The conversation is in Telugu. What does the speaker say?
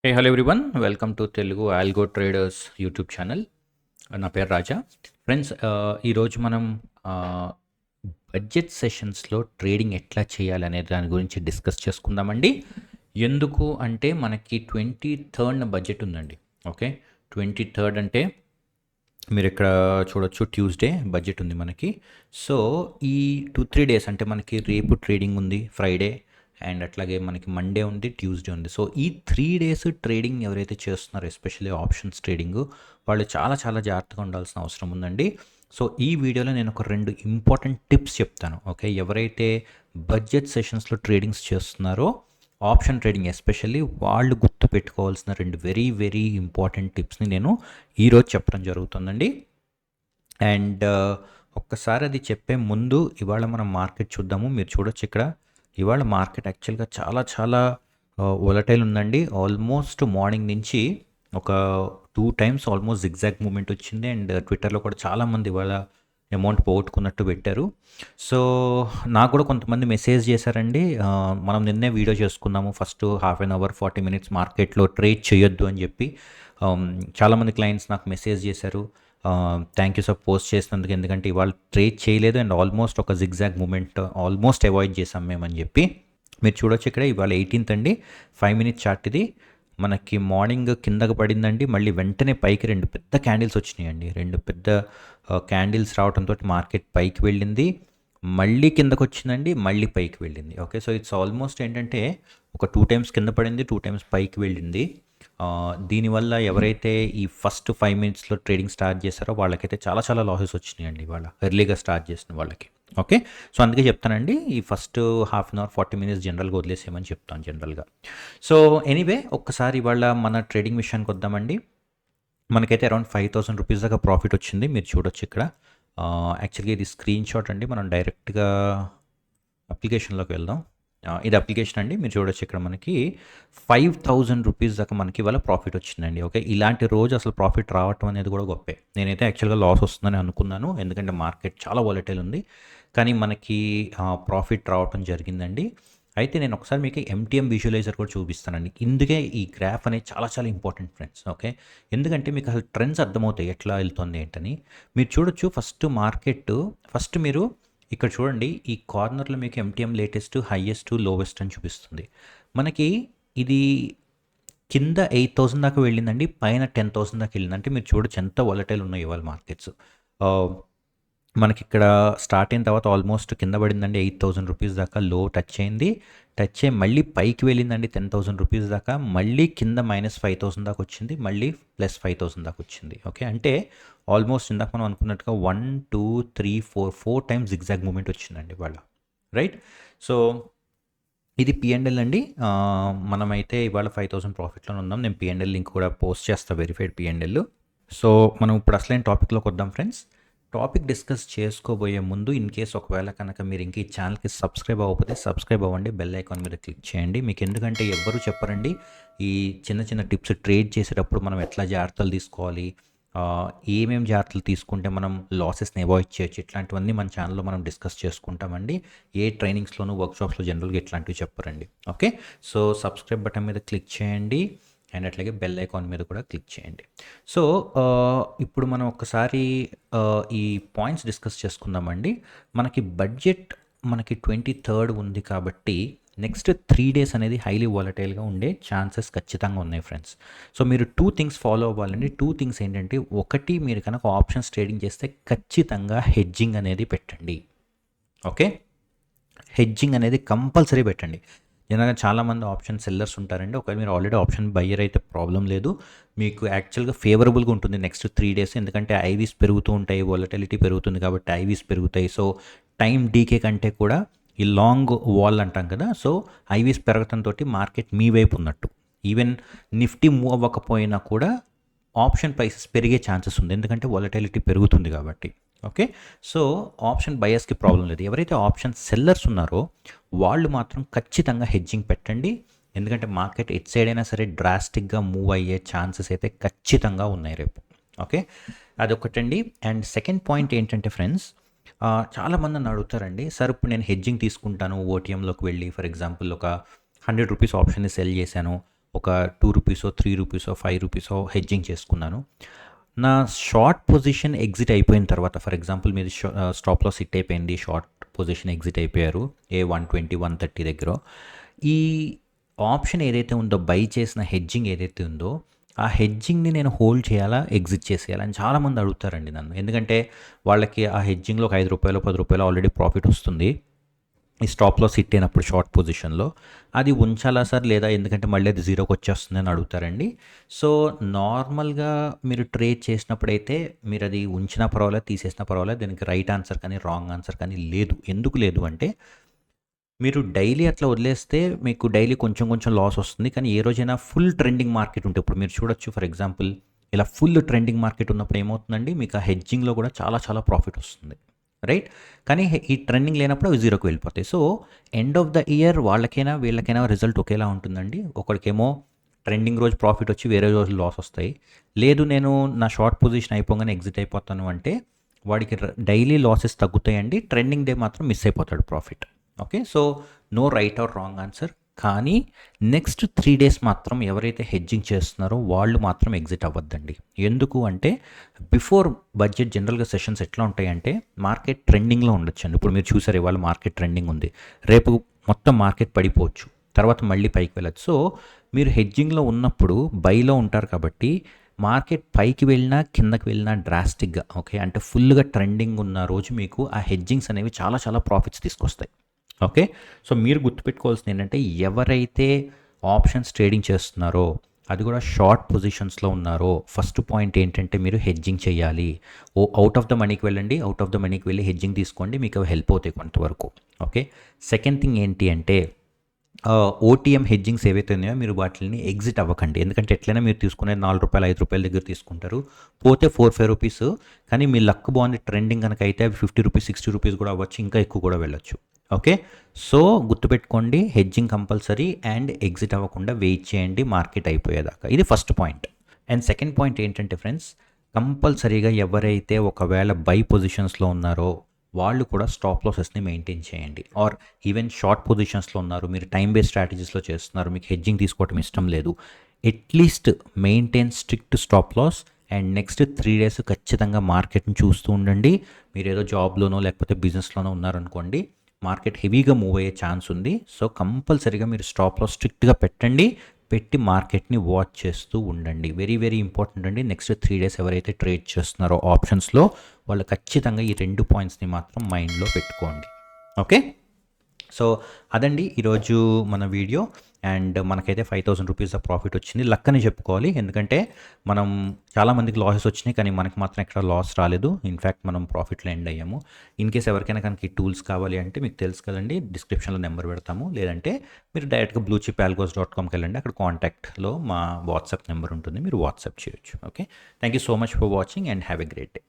Hello everyone, welcome to Telugu algo traders YouTube channel. నా పేరు రాజా. ఫ్రెండ్స్, ఈరోజు మనం బడ్జెట్ సెషన్స్లో ట్రేడింగ్ ఎట్లా చేయాలనే దాని గురించి డిస్కస్ చేసుకుందామండి. ఎందుకు అంటే మనకి 23rd బడ్జెట్ ఉందండి. ఓకే, 23rd అంటే మీరు ఇక్కడ చూడొచ్చు, ట్యూస్డే బడ్జెట్ ఉంది మనకి. సో ఈ 2-3 డేస్ అంటే మనకి రేపు ట్రేడింగ్ ఉంది, ఫ్రైడే అండ్ అట్లాగే మనకి మండే ఉంది, ట్యూస్డే ఉంది. సో ఈ 3 డేస్ ట్రేడింగ్ ఎవరైతే చేస్తున్నారో, ఎస్పెషల్లీ ఆప్షన్స్ ట్రేడింగ్, వాళ్ళు చాలా చాలా జాగ్రత్తగా ఉండాల్సిన అవసరం ఉందండి. సో ఈ వీడియోలో నేను ఒక 2 ఇంపార్టెంట్ టిప్స్ చెప్తాను. ఓకే, ఎవరైతే బడ్జెట్ సెషన్స్లో ట్రేడింగ్స్ చేస్తున్నారో, ఆప్షన్ ట్రేడింగ్ ఎస్పెషల్లీ, వాళ్ళు గుర్తుపెట్టుకోవాల్సిన 2 వెరీ వెరీ ఇంపార్టెంట్ టిప్స్ని నేను ఈరోజు చెప్పడం జరుగుతుందండి. అండ్ ఒక్కసారి అది చెప్పే ముందు ఇవాళ మనం మార్కెట్ చూద్దాము. మీరు చూడొచ్చు ఇక్కడ ఇవాళ మార్కెట్ యాక్చువల్గా చాలా చాలా వొలటైల్ ఉందండి. ఆల్మోస్ట్ మార్నింగ్ నుంచి ఒక 2 టైమ్స్ ఆల్మోస్ట్ జిగ్జాగ్ మూమెంట్ వచ్చింది. అండ్ ట్విట్టర్లో కూడా చాలామంది ఇవాళ అమౌంట్ పోగొట్టుకున్నట్టు పెట్టారు. సో నాకు కూడా కొంతమంది మెసేజ్ చేశారండి, మనం నిన్నే వీడియో చేసుకున్నాము, first half an hour 40 minutes మార్కెట్లో ట్రేడ్ చేయొద్దు అని చెప్పి. చాలామంది క్లయింట్స్ నాకు మెసేజ్ చేశారు, థ్యాంక్ యూ సార్ పోస్ట్ చేసినందుకు, ఎందుకంటే ఇవాళ ట్రేడ్ చేయలేదు అండ్ ఆల్మోస్ట్ ఒక జిగ్జాగ్ మూమెంట్ ఆల్మోస్ట్ అవాయిడ్ చేసాం మేమని చెప్పి. మీరు చూడొచ్చు ఇక్కడ ఇవాళ 18th అండి, 5 మినిట్స్ చార్ట్ ఇది. మనకి మార్నింగ్ కిందకు పడిందండి, మళ్ళీ వెంటనే పైకి 2 పెద్ద క్యాండిల్స్ వచ్చినాయండి. 2 పెద్ద క్యాండిల్స్ రావడంతో మార్కెట్ పైకి వెళ్ళింది, మళ్ళీ కిందకు వచ్చిందండి, మళ్ళీ పైకి వెళ్ళింది. ఓకే, సో ఇట్స్ ఆల్మోస్ట్ ఏంటంటే ఒక 2 టైమ్స్ కింద పడింది, 2 టైమ్స్ పైకి వెళ్ళింది. దీనివల్ల ఎవరైతే ఈ ఫస్ట్ 5 మినిట్స్లో ట్రేడింగ్ స్టార్ట్ చేశారో వాళ్ళకైతే చాలా చాలా లాసెస్ వచ్చినాయండి ఇవాళ, ఎర్లీగా స్టార్ట్ చేసిన వాళ్ళకి. ఓకే, సో అందుకే చెప్తానండి, ఈ first half an hour 40 minutes జనరల్గా వదిలేసేయమని చెప్తాను జనరల్గా. సో ఎనీవే, ఒక్కసారి ఇవాళ మన ట్రేడింగ్ విషయానికి వద్దామండి. మనకైతే అరౌండ్ 5,000 రూపీస్ దాకా ప్రాఫిట్ వచ్చింది. మీరు చూడొచ్చు ఇక్కడ. యాక్చువల్గా ఇది స్క్రీన్ షాట్ అండి, మనం డైరెక్ట్గా అప్లికేషన్లోకి వెళ్దాం. ఇది అప్లికేషన్ అండి, మీరు చూడొచ్చు ఇక్కడ మనకి 5,000 రూపీస్ దాకా మనకి ఇవాళ ప్రాఫిట్ వచ్చిందండి. ఓకే, ఇలాంటి రోజు అసలు ప్రాఫిట్ రావటం అనేది కూడా గొప్పే. నేనైతే యాక్చువల్గా లాస్ వస్తుందని అనుకున్నాను, ఎందుకంటే మార్కెట్ చాలా వాలటైల్ ఉంది, కానీ మనకి ప్రాఫిట్ రావటం జరిగిందండి. అయితే నేను ఒకసారి మీకు ఎంటీఎం విజువలైజర్ కూడా చూపిస్తానండి. ఇందుకే ఈ గ్రాఫ్ అనేది చాలా చాలా ఇంపార్టెంట్ ఫ్రెండ్స్. ఓకే, ఎందుకంటే మీకు అసలు ట్రెండ్స్ అర్థమవుతాయి ఎట్లా వెళ్తుంది ఏంటని. మీరు చూడొచ్చు, ఫస్ట్ మీరు ఇక్కడ చూడండి, ఈ కార్నర్లో మీకు ఎంటీఎం లేటెస్ట్, హైయెస్ట్, లోవెస్ట్ అని చూపిస్తుంది. మనకి ఇది కింద 8,000 దాకా వెళ్ళిందండి, పైన 10,000 దాకా వెళ్ళింది. అంటే మీరు చూడొచ్చు ఎంత వాలటైల్ ఉన్నాయి ఇవాళ మార్కెట్స్. మనకి ఇక్కడ స్టార్ట్ అయిన తర్వాత ఆల్మోస్ట్ కింద పడిందండి, 8,000 రూపీస్ దాకా లో టచ్ అయింది. టచ్ అయ్యి మళ్ళీ పైకి వెళ్ళిందండి 10,000 రూపీస్ దాకా, మళ్ళీ కింద -5,000 దాకా వచ్చింది, మళ్ళీ +5,000 దాకా వచ్చింది. ఓకే, అంటే ఆల్మోస్ట్ ఇందాక మనం అనుకున్నట్టుగా 1, 2, 3, 4 టైమ్స్ జిగ్జాగ్ మూమెంట్ వచ్చిందండి ఇవాళ. రైట్, సో ఇది పిఎండ్ఎల్ అండి. మనమైతే ఇవాళ 5,000 ప్రాఫిట్లో ఉన్నాం. నేను పిఎండ్ఎల్ లింక్ కూడా పోస్ట్ చేస్తాను, వెరిఫైడ్ పిఎండ్ఎల్. సో మనం ఇప్పుడు అసలైన టాపిక్లోకి వద్దాం ఫ్రెండ్స్. టాపిక్ డిస్కస్ చేసుకోబోయే ముందు, ఇన్ కేస్ ఒకవేళ కనుక మీరు ఇంక ఈ ఛానల్కి సబ్స్క్రైబ్ అవ్వకపోతే సబ్స్క్రైబ్ అవ్వండి, బెల్ ఐకాన్ మీద క్లిక్ చేయండి. మీకు ఎందుకంటే ఎవ్వరూ చెప్పరండి ఈ చిన్న చిన్న టిప్స్, ట్రేడ్ చేసేటప్పుడు మనం ఎట్లా జాగ్రత్తలు తీసుకోవాలి, ఏమేమి జాగ్రత్తలు తీసుకుంటే మనం లాసెస్ని అవాయిడ్ చేయొచ్చు, ఇట్లాంటివన్నీ మన ఛానల్లో మనం డిస్కస్ చేసుకుంటామండి. ఏ ట్రైనింగ్స్లోనూ, వర్క్షాప్స్లో జనరల్గా ఇట్లాంటివి చెప్పరండి. ఓకే, సో సబ్స్క్రైబ్ బటన్ మీద క్లిక్ చేయండి అండ్ అట్లాగే బెల్ ఐకాన్ మీద కూడా క్లిక్ చేయండి. సో ఇప్పుడు మనం ఒక్కసారి ఈ పాయింట్స్ డిస్కస్ చేసుకుందామండి. మనకి బడ్జెట్ మనకి 23rd ఉంది కాబట్టి నెక్స్ట్ 3 డేస్ అనేది హైలీ వాలటైల్గా ఉండే ఛాన్సెస్ ఖచ్చితంగా ఉన్నాయి ఫ్రెండ్స్. సో మీరు 2 థింగ్స్ ఫాలో అవ్వాలండి. 2 థింగ్స్ ఏంటంటే, ఒకటి, మీరు కనుక ఆప్షన్స్ ట్రేడింగ్ చేస్తే ఖచ్చితంగా హెడ్జింగ్ అనేది పెట్టండి. ఓకే, హెడ్జింగ్ అనేది కంపల్సరీ పెట్టండి. జనరల్గా చాలామంది ఆప్షన్ సెల్లర్స్ ఉంటారండి. ఒకవేళ మీరు ఆల్రెడీ ఆప్షన్ బయ్యర్ అయితే ప్రాబ్లం లేదు, మీకు యాక్చువల్గా ఫేవరబుల్గా ఉంటుంది నెక్స్ట్ 3 డేస్. ఎందుకంటే ఐవీస్ పెరుగుతూ ఉంటాయి, వాలటిలిటీ పెరుగుతుంది కాబట్టి ఐవీస్ పెరుగుతాయి. సో టైం డీకే కంటే కూడా ఈ లాంగ్ వాల్ అంటాం కదా, సో ఐవీస్ పెరగడంతో మార్కెట్ మీ వైపు ఉన్నట్టు. ఈవెన్ నిఫ్టీ మూవ్ అవ్వకపోయినా కూడా ఆప్షన్ ప్రైసెస్ పెరిగే ఛాన్సెస్ ఉంది, ఎందుకంటే వాలటిలిటీ పెరుగుతుంది కాబట్టి. ఓకే, సో ఆప్షన్ బయర్స్కి ప్రాబ్లం లేదు. ఎవరైతే ఆప్షన్ సెల్లర్స్ ఉన్నారో వాళ్ళు మాత్రం ఖచ్చితంగా హెడ్జింగ్ పెట్టండి, ఎందుకంటే మార్కెట్ ఎట్ సైడ్ అయినా సరే డ్రాస్టిక్గా మూవ్ అయ్యే ఛాన్సెస్ అయితే ఖచ్చితంగా ఉన్నాయి రేపు. ఓకే, అదొకటండి. అండ్ సెకండ్ పాయింట్ ఏంటంటే ఫ్రెండ్స్, చాలామంది నన్ను అడుగుతారండి, సార్ ఇప్పుడు నేను హెడ్జింగ్ తీసుకుంటాను, ఓటీఎంలోకి వెళ్ళి ఫర్ ఎగ్జాంపుల్ ఒక 100 రూపీస్ ఆప్షన్ని సెల్ చేశాను, ఒక 2 రూపీసో 3 రూపీసో 5 రూపీసో హెడ్జింగ్ చేసుకున్నాను. నా షార్ట్ పొజిషన్ ఎగ్జిట్ అయిపోయిన తర్వాత ఫర్ ఎగ్జాంపుల్ మీది స్టాప్ లాస్ హిట్ అయిపోయింది, షార్ట్ పొజిషన్ ఎగ్జిట్ అయిపోయారు ఏ 120 130 దగ్గర. ఈ ఆప్షన్ ఏదైతే ఉందో బై చేసిన హెడ్జింగ్ ఏదైతే ఉందో ఆ హెడ్జింగ్ని నేను హోల్డ్ చేయాలా ఎగ్జిట్ చేసేయాలా అని చాలామంది అడుగుతారండి నన్ను. ఎందుకంటే వాళ్ళకి ఆ హెడ్జింగ్లో ఒక 5 రూపాయలు 10 రూపాయలు ఆల్రెడీ ప్రాఫిట్ వస్తుంది ఈ స్టాప్ లాస్ హిట్ అయినప్పుడు షార్ట్ పొజిషన్లో. అది ఉంచాలా సార్ లేదా ఎందుకంటే మళ్ళీ అది జీరోకి వచ్చేస్తుంది అని అడుగుతారండి. సో నార్మల్గా మీరు ట్రేడ్ చేసినప్పుడైతే మీరు అది ఉంచినా పర్వాలేదు తీసేసినా పర్వాలేదు, దీనికి రైట్ ఆన్సర్ కానీ రాంగ్ ఆన్సర్ కానీ లేదు. ఎందుకు లేదు అంటే మీరు డైలీ అట్లా వదిలేస్తే మీకు డైలీ కొంచెం కొంచెం లాస్ వస్తుంది. కానీ ఏ రోజైనా ఫుల్ ట్రెండింగ్ మార్కెట్ ఉంటే ఇప్పుడు మీరు చూడొచ్చు ఫర్ ఎగ్జాంపుల్ ఇలా ఫుల్ ట్రెండింగ్ మార్కెట్ ఉన్నప్పుడు ఏమవుతుందండి మీకు ఆ హెడ్జింగ్లో కూడా చాలా చాలా ప్రాఫిట్ వస్తుంది, రైట్? కానీ ఈ ట్రెండింగ్ లేనప్పుడు అవి జీరోకి వెళ్ళిపోతాయి. So end of the year వాళ్ళకైనా వీళ్ళకైనా రిజల్ట్ ఒకేలా ఉంటుందండి. ఒకరికేమో ట్రెండింగ్ రోజు ప్రాఫిట్ వచ్చి వేరే రోజు లాస్ వస్తాయి. లేదు నేను నా షార్ట్ పొజిషన్ అయిపోగానే ఎగ్జిట్ అయిపోతాను అంటే వాడికి డైలీ లాసెస్ తగ్గుతాయండి, ట్రెండింగ్ డే మాత్రం మిస్ అయిపోతాడు profit. Okay, so no right or wrong answer. కానీ నెక్స్ట్ 3 days మాత్రం ఎవరైతే హెడ్జింగ్ చేస్తున్నారో వాళ్ళు మాత్రం ఎగ్జిట్ అవ్వద్దండి. ఎందుకు అంటే బిఫోర్ బడ్జెట్ జనరల్గా సెషన్స్ ఎట్లా ఉంటాయంటే మార్కెట్ ట్రెండింగ్లో ఉండొచ్చండి. ఇప్పుడు మీరు చూసారు ఇవాళ మార్కెట్ ట్రెండింగ్ ఉంది, రేపు మొత్తం మార్కెట్ పడిపోవచ్చు, తర్వాత మళ్ళీ పైకి వెళ్ళచ్చు. సో మీరు హెడ్జింగ్లో ఉన్నప్పుడు బైలో ఉంటారు కాబట్టి మార్కెట్ పైకి వెళ్ళినా కిందకి వెళ్ళినా డ్రాస్టిక్గా ఓకే అంటే ఫుల్గా ట్రెండింగ్ ఉన్న రోజు మీకు ఆ హెడ్జింగ్స్ అనేవి చాలా చాలా ప్రాఫిట్స్ తీసుకొస్తాయి. ఓకే, సో మీరు గుర్తుపెట్టుకోవాల్సింది ఏంటంటే ఎవరైతే ఆప్షన్స్ ట్రేడింగ్ చేస్తున్నారో అది కూడా షార్ట్ పొజిషన్స్లో ఉన్నారో ఫస్ట్ పాయింట్ ఏంటంటే మీరు హెడ్జింగ్ చేయాలి. అవుట్ ఆఫ్ ద మనీకి వెళ్ళండి, అవుట్ ఆఫ్ ద మనీకి వెళ్ళి హెడ్జింగ్ తీసుకోండి, మీకు అవి హెల్ప్ అవుతాయి కొంతవరకు. ఓకే, సెకండ్ థింగ్ ఏంటి అంటే ఓటీఎం హెడ్జింగ్స్ ఏవైతే ఉన్నాయో మీరు వాటిని ఎగ్జిట్ అవ్వకండి. ఎందుకంటే ఎట్లయినా మీరు తీసుకునే 4 రూపాయలు 5 రూపాయల దగ్గర తీసుకుంటారు, పోతే 4-5 రూపీస్. కానీ మీ లక్ బాగుంది ట్రెండింగ్ కనుక అయితే అవి 50 రూపీస్ 60 రూపీస్ కూడా అవ్వచ్చు, ఇంకా ఎక్కువ కూడా వెళ్ళొచ్చు. ఓకే, సో గుర్తుపెట్టుకోండి హెడ్జింగ్ కంపల్సరీ అండ్ ఎగ్జిట్ అవ్వకుండా వెయిట్ చేయండి మార్కెట్ అయిపోయేదాకా. ఇది first point. And second point ఏంటంటే ఫ్రెండ్స్ కంపల్సరీగా ఎవరైతే ఒకవేళ బై పొజిషన్స్లో ఉన్నారో వాళ్ళు కూడా స్టాప్ లాసెస్ని మెయింటైన్ చేయండి. ఆర్ ఈవెన్ షార్ట్ పొజిషన్స్లో ఉన్నారు, మీరు టైం బేస్డ్ స్ట్రాటజీస్లో చేస్తున్నారు, మీకు హెడ్జింగ్ తీసుకోవటం ఇష్టం లేదు, at least maintain strict stop loss. And next 3 days ఖచ్చితంగా మార్కెట్ని చూస్తూ ఉండండి. మీరు ఏదో జాబ్లోనో లేకపోతే బిజినెస్లోనో ఉన్నారనుకోండి మార్కెట్ హెవీగా మూవ్ అయ్యే ఛాన్స్ ఉంది. సో కంపల్సరీగా మీరు స్టాప్ లాస్ స్ట్రిక్ట్గా పెట్టి మార్కెట్ని వాచ్ చేస్తూ ఉండండి. వెరీ వెరీ ఇంపార్టెంట్ అండి. నెక్స్ట్ 3 days ఎవరైతే ట్రేడ్ చేస్తున్నారో ఆప్షన్స్లో వాళ్ళు ఖచ్చితంగా ఈ 2 పాయింట్స్ని మాత్రం మైండ్లో పెట్టుకోండి. ఓకే, సో అదండి ఈరోజు మన వీడియో. అండ్ మనకైతే 5,000 రూపీస్ ప్రాఫిట్ వచ్చింది, లక్ అని చెప్పుకోవాలి. ఎందుకంటే మనం చాలామందికి లాసెస్ వచ్చినాయి కానీ మనకి మాత్రం ఎక్కడ లాస్ రాలేదు. ఇన్ఫ్యాక్ట్ మనం ప్రాఫిట్లో ఎండ్ అయ్యాము. ఇన్ కేస్ ఎవరికైనా కనుక ఈ టూల్స్ కావాలి అంటే మీకు తెలుసు కదండి, డిస్క్రిప్షన్లో నెంబర్ పెడతాము, లేదంటే మీరు డైరెక్ట్గా bluechipalgos.comకి వెళ్ళండి, అక్కడ కాంటాక్ట్లో మా వాట్సాప్ నెంబర్ ఉంటుంది, మీరు వాట్సాప్ చేయొచ్చు. Okay, thank you so much for watching and have a great day.